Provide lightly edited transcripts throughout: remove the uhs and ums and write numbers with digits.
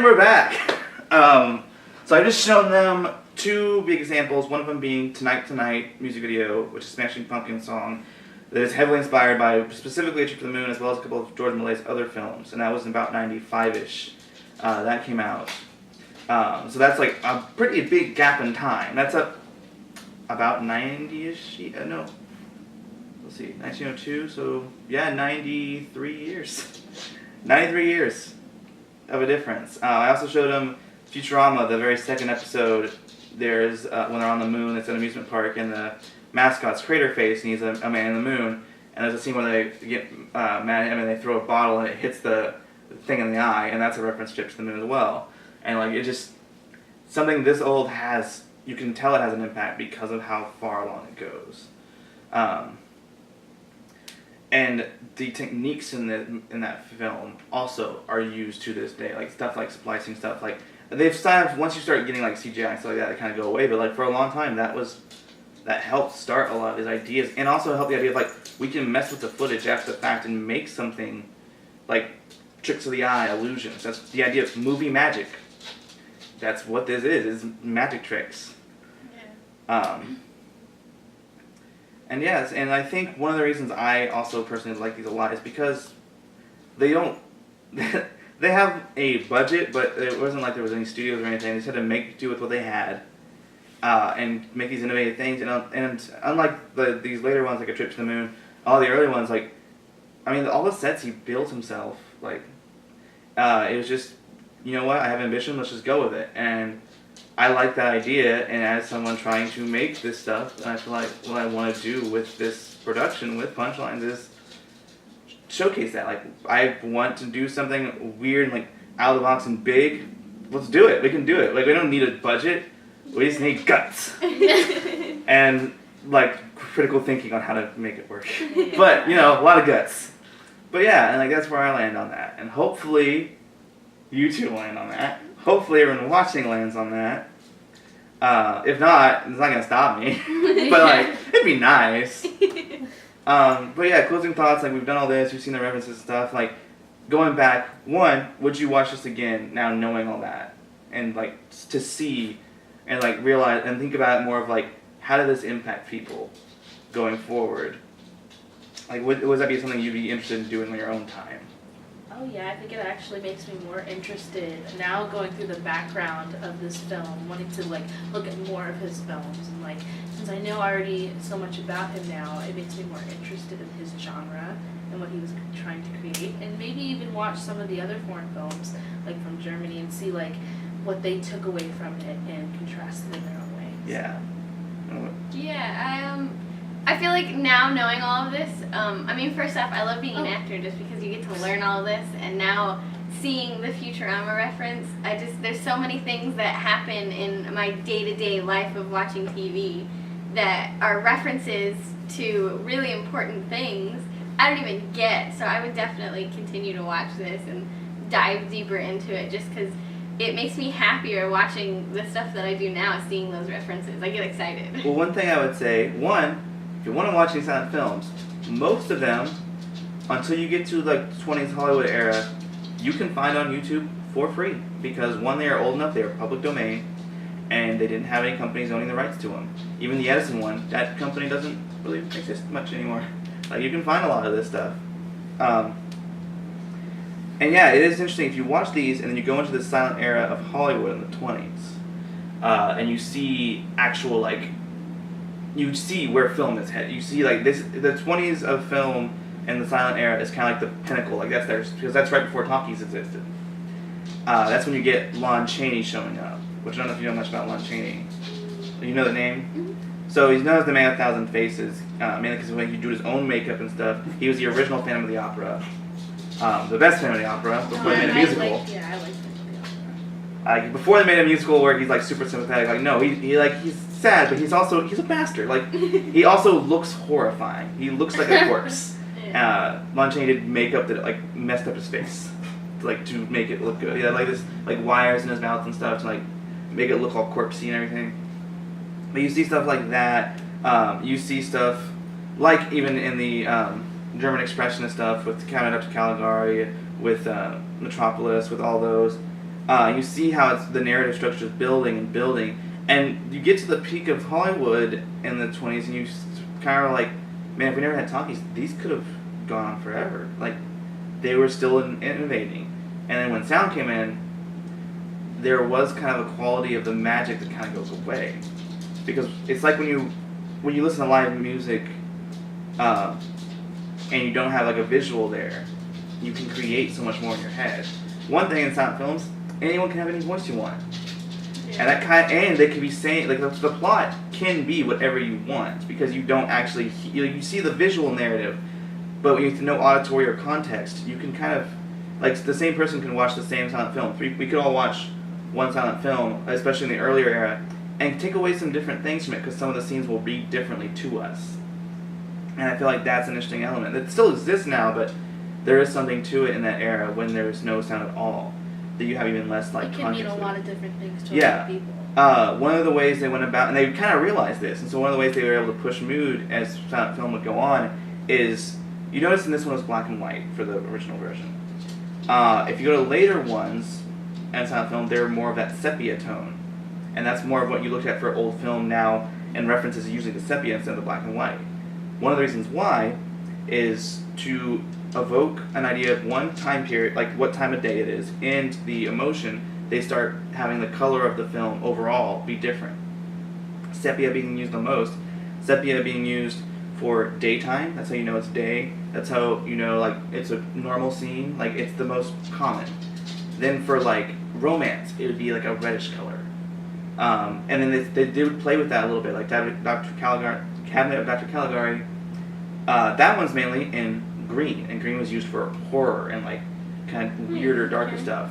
we're back. So I've just shown them two big examples, one of them being Tonight Tonight music video, which is a Smashing Pumpkins song that is heavily inspired by specifically A Trip to the Moon, as well as a couple of George Millay's other films, and that was in about 95-ish. That came out. So that's like a pretty big gap in time. That's up about 90-ish, no, let's see, 1902, so yeah, 93 years. 93 years of a difference. I also showed them Futurama, the very second episode. There's when they're on the moon, it's an amusement park, and the mascot's Crater Face, and he's a man in the moon. And there's a scene where they get mad at him and they throw a bottle and it hits the thing in the eye, and that's a reference trip to the moon as well. And like, it just, something this old has, you can tell it has an impact because of how far along it goes. And the techniques in that film also are used to this day, like stuff like splicing stuff. Like they've started, once you start getting like CGI and stuff like that, they kind of go away. But like for a long time, that helped start a lot of these ideas, and also helped the idea of like we can mess with the footage after the fact and make something like tricks of the eye, illusions. That's the idea of movie magic. That's what this is magic tricks. Yeah. And yes, and I think one of the reasons I also personally like these a lot is because they don't, they have a budget, but it wasn't like there was any studios or anything. They just had to do with what they had, and make these innovative things. And unlike these later ones, like A Trip to the Moon, all the early ones, like, I mean, all the sets he built himself. Like, it was just, you know what, I have ambition, let's just go with it. And I like that idea, and as someone trying to make this stuff, I feel like what I want to do with this production, with Punchlines, is showcase that. Like, I want to do something weird, like, out of the box and big. Let's do it. We can do it. Like, we don't need a budget. We just need guts. And, like, critical thinking on how to make it work. Yeah. But, you know, a lot of guts. But yeah, and, like, that's where I land on that. And hopefully you two land on that. Hopefully everyone watching lands on that. If not, it's not going to stop me. But, like, it'd be nice. But yeah, closing thoughts, like, we've done all this, you've seen the references and stuff. Like, going back, one, would you watch this again now knowing all that? And, like, to see and, like, realize and think about it more of, like, how did this impact people going forward? Like, would that be something you'd be interested in doing in your own time? Oh yeah, I think it actually makes me more interested now going through the background of this film, wanting to like look at more of his films, and like since I know already so much about him now, it makes me more interested in his genre and what he was trying to create, and maybe even watch some of the other foreign films like from Germany and see like what they took away from it and contrast it in their own ways. Yeah. Yeah, I feel like now knowing all of this, I mean, first off, I love being an actor just because you get to learn all of this, and now seeing the Futurama reference, there's so many things that happen in my day-to-day life of watching TV that are references to really important things I don't even get, so I would definitely continue to watch this and dive deeper into it just because it makes me happier watching the stuff that I do now, seeing those references. I get excited. Well, one thing I would say, if you want to watch these silent films, most of them, until you get to like the 20th Hollywood era, you can find on YouTube for free. Because one, they are old enough, they are public domain, and they didn't have any companies owning the rights to them. Even the Edison one, that company doesn't really exist much anymore. Like, you can find a lot of this stuff. And yeah, it is interesting, if you watch these and then you go into the silent era of Hollywood in the 20s, and you see actual, like, you see where film is headed. You see, like, this, the 20s of film and the silent era is kind of like the pinnacle. Like, that's theirs, because that's right before talkies existed. That's when you get Lon Chaney showing up, which I don't know if you know much about Lon Chaney. You know the name? Mm-hmm. So he's known as the Man of 1,000 Faces, mainly because when he do his own makeup and stuff. He was the original Phantom of the Opera. The best Phantom of the Opera, before they made a musical. I like Phantom of the Opera. Before they made a musical where he's like super sympathetic, like no, he's sad, but he's a bastard. Like, he also looks horrifying. He looks like a corpse. Lon Chaney did makeup that like messed up his face, to make it look good. He had like this like wires in his mouth and stuff to like make it look all corpsey and everything. But you see stuff like that. You see stuff like even in the German Expressionist stuff with Count It Up to Caligari, with Metropolis, with all those. You see how the narrative structure is building and building, and you get to the peak of Hollywood in the 20s, and you kind of like, man, if we never had talkies, these could have gone on forever. Like, they were still innovating. And then when sound came in, there was kind of a quality of the magic that kind of goes away. Because it's like when you listen to live music, and you don't have like a visual there, you can create so much more in your head. One thing in silent films, anyone can have any voice you want. And and they can be saying, like, the plot can be whatever you want, because you don't actually, you see the visual narrative, but when you have no auditory or context, you can kind of, like, the same person can watch the same silent film. We could all watch one silent film, especially in the earlier era, and take away some different things from it, because some of the scenes will read differently to us. And I feel like that's an interesting element. It still exists now, but there is something to it in that era when there is no sound at all, that you have even less, like, it can context. mean a lot of different things to Yeah. a lot of people. One of the ways they went about, and they kind of realized this, and so one of the ways they were able to push mood as silent film would go on is, you notice in this one was black and white for the original version. If you go to later ones and silent film, they're more of that sepia tone, and that's more of what you look at for old film now, and references usually the sepia instead of the black and white. One of the reasons why is to evoke an idea of one time period, like what time of day it is, and the emotion. They start having the color of the film overall be different. Sepia being used the most. Sepia being used for daytime. That's how you know it's day. That's how you know, like, it's a normal scene. Like, it's the most common. Then for, like, romance, it would be like a reddish color. And then they would play with that a little bit. Like Dr. Caligari, Cabinet of Dr. Caligari. That one's mainly in green, and green was used for horror and, like, kind of weirder, darker stuff.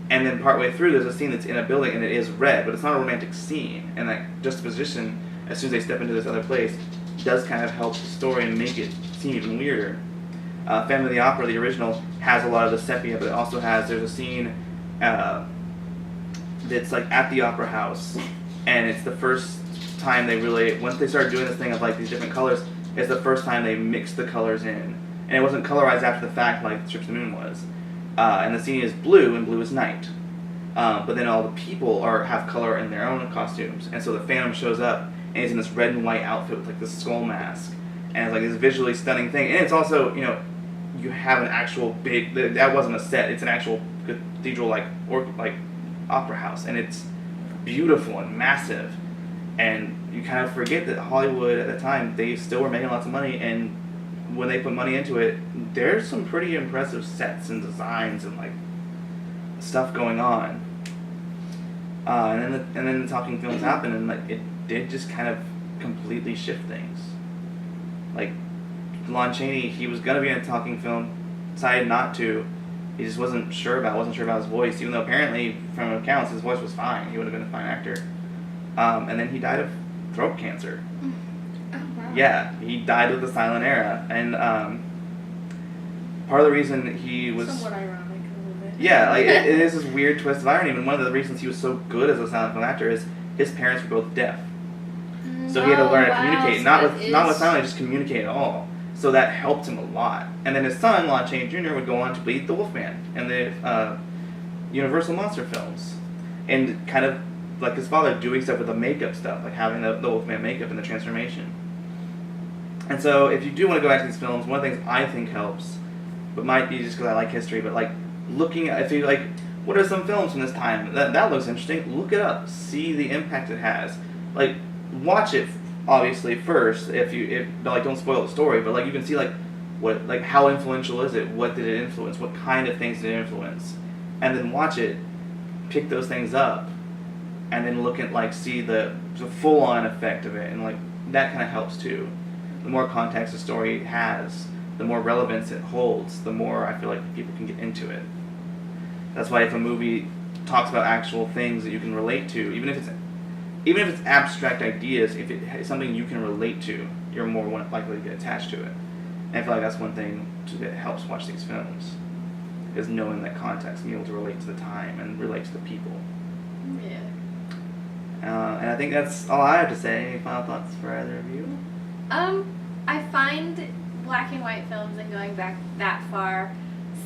And then partway through, there's a scene that's in a building, and it is red, but it's not a romantic scene. And that juxtaposition, as soon as they step into this other place, does kind of help the story and make it seem even weirder. Phantom of the Opera, the original, has a lot of the sepia, but it also has, there's a scene that's, like, at the opera house, and it's the first time they really, once they started doing this thing of, like, these different colors, it's the first time they mixed the colors in. And it wasn't colorized after the fact like Strips of the Moon was. And the scene is blue, and blue is night. But then all the people have color in their own costumes. And so the Phantom shows up, and he's in this red and white outfit with, like, this skull mask. And it's like this visually stunning thing. And it's also, you know, you have an actual big, that wasn't a set, it's an actual cathedral, like opera house. And it's beautiful and massive. And you kind of forget that Hollywood at the time, they still were making lots of money, and when they put money into it, there's some pretty impressive sets and designs and, like, stuff going on. And then the talking films happened, and, like, it did just kind of completely shift things. Like, Lon Chaney, he was gonna be in a talking film, decided not to. He just wasn't sure about his voice, even though apparently, from accounts, his voice was fine. He would have been a fine actor. And then he died of throat cancer. Oh, wow. Yeah, he died with the silent era, and part of the reason he was somewhat ironic a little bit. yeah, like it is this weird twist of irony. And one of the reasons he was so good as a silent film actor is his parents were both deaf, so he had to learn to communicate, not with silent, just communicate at all. So that helped him a lot. And then his son, Lon Chaney Jr., would go on to lead the Wolfman and the Universal monster films, and kind of like his father, doing stuff with the makeup stuff, like having the Wolfman makeup and the transformation. And so if you do want to go back to these films, one of the things I think helps, but might be just because I like history, but, like, looking at, if you, like, what are some films from this time? That looks interesting. Look it up. See the impact it has. Like, watch it, obviously, first, but, like, don't spoil the story, but, like, you can see, like, what, like, how influential is it? What did it influence? What kind of things did it influence? And then watch it, pick those things up, and then look at, like, see the full-on effect of it, and, like, that kind of helps too. The more context a story has, the more relevance it holds, the more I feel like people can get into it. That's why if a movie talks about actual things that you can relate to, even if it's abstract ideas, if it's something you can relate to, you're more likely to get attached to it. And I feel like that's one thing that helps watch these films, is knowing that context, being able to relate to the time and relate to the people. Yeah. And I think that's all I have to say. Any final thoughts for either of you? I find black and white films, and going back that far,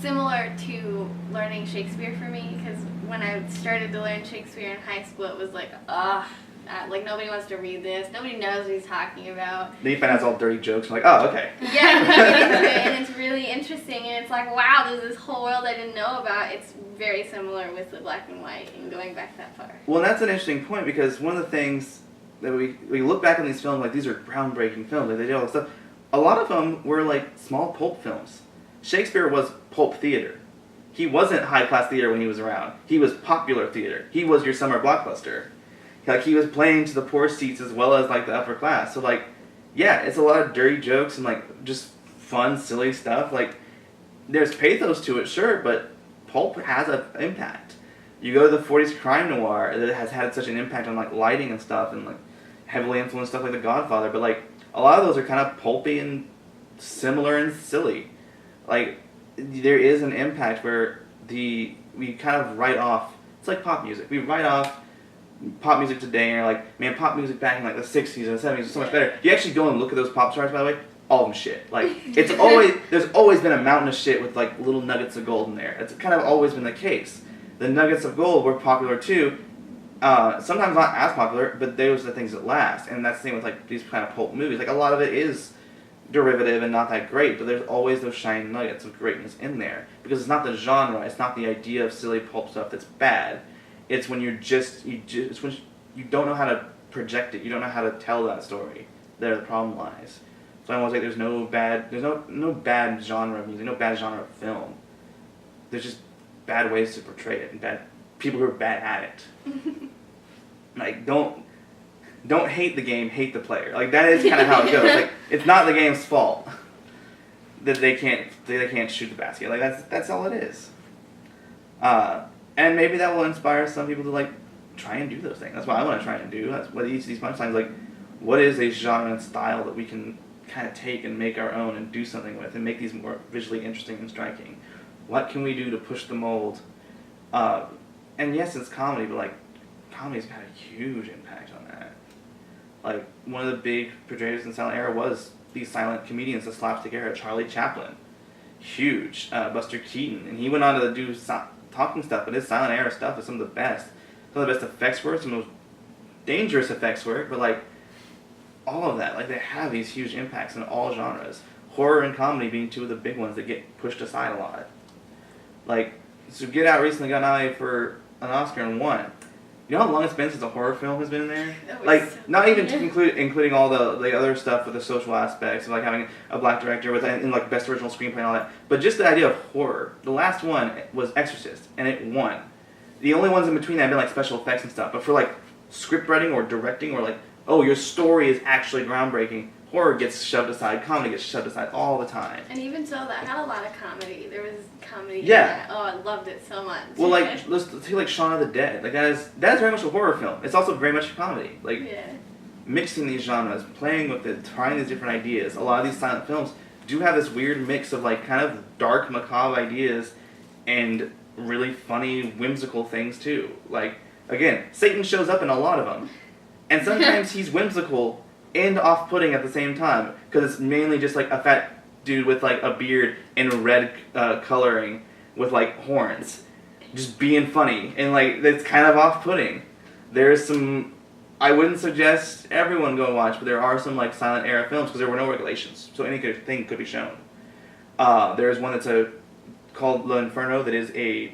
similar to learning Shakespeare for me, because when I started to learn Shakespeare in high school, it was like, like nobody wants to read this. Nobody knows what he's talking about. Then you find out it's all dirty jokes. I'm like, oh, okay. Yeah, you get into it, and it's really interesting, and it's like, wow, there's this whole world I didn't know about. It's very similar with the black and white and going back that far. Well, that's an interesting point, because one of the things that we look back on these films, like, these are groundbreaking films. Like, they did all this stuff. A lot of them were, like, small pulp films. Shakespeare was pulp theater. He wasn't high-class theater when he was around. He was popular theater. He was your summer blockbuster. Like, he was playing to the poor seats as well as, like, the upper class. So, like, yeah, it's a lot of dirty jokes and, like, just fun, silly stuff. Like, there's pathos to it, sure, but pulp has an impact. You go to the 40s crime noir that has had such an impact on, like, lighting and stuff, and, like, heavily influenced stuff like The Godfather. But, like, a lot of those are kind of pulpy and similar and silly. Like, there is an impact where we kind of write off, it's like pop music. We write off pop music today, and you're like, man, pop music back in like the 60s and the 70s was so much better. You actually go and look at those pop stars, by the way, all of them shit. Like, it's always, there's always been a mountain of shit with like little nuggets of gold in there. It's kind of always been the case. The nuggets of gold were popular too. Sometimes not as popular, but those are the things that last. And that's the thing with like these kind of pulp movies. Like, a lot of it is derivative and not that great, but there's always those shining nuggets of greatness in there. Because it's not the genre, it's not the idea of silly pulp stuff that's bad. It's when it's when you don't know how to project it, you don't know how to tell that story. There the problem lies. So I almost like there's no bad genre of music, no bad genre of film. There's just bad ways to portray it and bad people who are bad at it. Like, don't hate the game, hate the player. Like, that is kind of how it goes. Like, it's not the game's fault that they can't shoot the basket. Like, that's all it is. And maybe that will inspire some people to, like, try and do those things. That's what I want to try and do. That's what each of these punchlines, like, what is a genre and style that we can kind of take and make our own and do something with and make these more visually interesting and striking? What can we do to push the mold? And yes, it's comedy, but, like, comedy's had a huge impact on that. Like, one of the big portrayers in the silent era was these silent comedians, the slapstick era. Charlie Chaplin, huge. Buster Keaton, and he went on to do talking stuff, but his silent era stuff is some of the best. Some of the best effects work, some of the most dangerous effects work, but like all of that, like they have these huge impacts in all genres. Horror and comedy being two of the big ones that get pushed aside a lot. Like, so Get Out recently got nominated for an Oscar and won. You know how long it's been since a horror film has been in there? Like, so not even including all the other stuff with the social aspects of like having a black director with and like best original screenplay and all that. But just the idea of horror. The last one was Exorcist, and it won. The only ones in between that have been like special effects and stuff. But for like script writing or directing or like, oh, your story is actually groundbreaking, horror gets shoved aside, comedy gets shoved aside all the time. And even so, that had a lot of comedy. There was comedy yeah. in that. Oh, I loved it so much. Well, like, let's take like Shaun of the Dead. Like, that is very much a horror film. It's also very much a comedy. Like, mixing these genres, playing with it, trying these different ideas. A lot of these silent films do have this weird mix of like kind of dark, macabre ideas and really funny, whimsical things too. Like, again, Satan shows up in a lot of them. And sometimes he's whimsical and off-putting at the same time, because it's mainly just like a fat dude with like a beard and red coloring with like horns, just being funny, and like that's kind of off-putting. There's some, I wouldn't suggest everyone go watch, but there are some like silent era films because there were no regulations, so anything could be shown. There's one that's called La Inferno that is a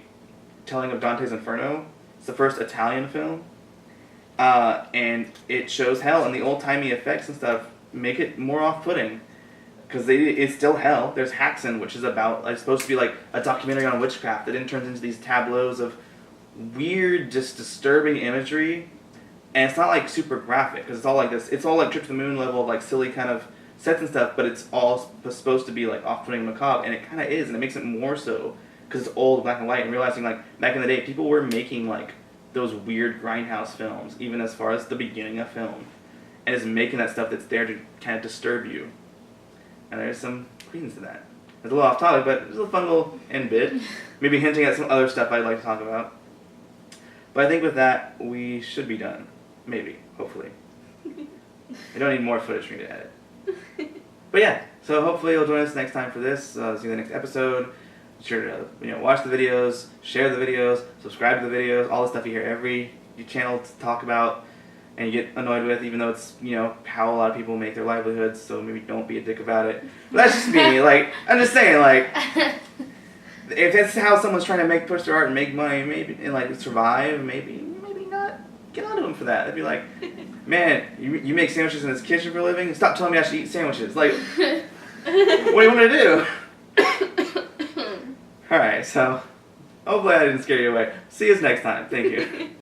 telling of Dante's Inferno. It's the first Italian film. And it shows hell, and the old-timey effects and stuff make it more off-putting, because it's still hell. There's Haxan, which is about, like, supposed to be like a documentary on witchcraft, that then turns into these tableaus of weird, just disturbing imagery, and it's not like super graphic, because it's all like this, it's all like Trip to the Moon level of like silly kind of sets and stuff, but it's all supposed to be like off-putting macabre, and it kind of is, and it makes it more so, because it's old, black and white, and realizing like, back in the day, people were making like those weird grindhouse films, even as far as the beginning of film, and is making that stuff that's there to kind of disturb you. And there's some credence to that. It's a little off topic, but it's a fun little end bit. Maybe hinting at some other stuff I'd like to talk about. But I think with that, we should be done. Maybe. Hopefully. I don't need more footage for me to edit. But yeah, so hopefully you'll join us next time for this. See you in the next episode. sure to watch the videos, share the videos, subscribe to the videos, all the stuff you hear every channel to talk about, and you get annoyed with, even though it's how a lot of people make their livelihoods. So maybe don't be a dick about it. But that's just me. Like, I'm just saying, like, if that's how someone's trying to push their art and make money, maybe, and like survive, maybe not get onto them for that. They'd be like, man, you make sandwiches in this kitchen for a living? Stop telling me I should eat sandwiches. Like, what do you want me to do? Alright, so hopefully I didn't scare you away. See you next time. Thank you.